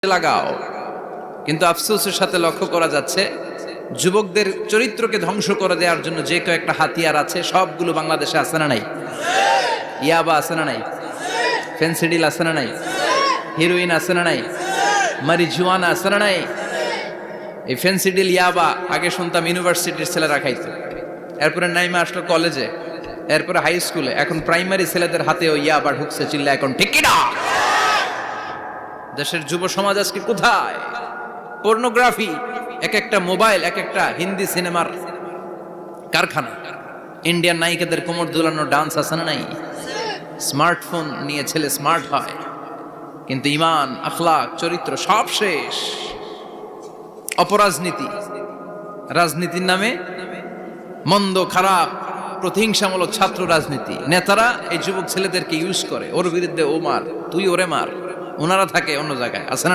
লাগাও। কিন্তু আফসোসের সাথে লক্ষ্য করা যাচ্ছে যুবকদের চরিত্রকে ধ্বংস করে দেওয়ার জন্য যে কয়েকটা হাতিয়ার আছে সবগুলো বাংলাদেশে আছে না নাই? ইয়াবা আছে না নাই? ফেন্সিডিল আছে না নাই? হিরোইন আছে না নাই? মারিজুয়ানা আছে না নাই? এই ফেন্সিডিল ইয়াবা আগে শুনতাম ইউনিভার্সিটির ছেলেরা খাইতো, এরপরে নাইমা আসলো কলেজে, এরপরে হাই স্কুলে, এখন প্রাইমারি ছেলেদের হাতেও ইয়াবা ঢুকছে। চিল্লা এখন ঠিক কিনা? দেশের যুব সমাজ আজকে কোথায়? পর্নোগ্রাফি, এক একটা মোবাইল এক একটা হিন্দি সিনেমার কারখানা। ইন্ডিয়ান নায়িকাদের কোমর দুলানো ডান্স আছে না নাই? স্মার্টফোন নিয়ে ছেলে স্মার্ট হয়, কিন্তু ইমান, আখলাক, চরিত্র সব শেষ। অপরাজনীতি, রাজনীতির নামে মন্দ খারাপ প্রতিহিংসামূলক ছাত্র রাজনীতি, নেতারা এই যুবক ছেলেদেরকে ইউজ করে, ওর বিরুদ্ধে ও মার, তুই ওরে মার, ওনারা থাকে অন্য জায়গায়, আছে না?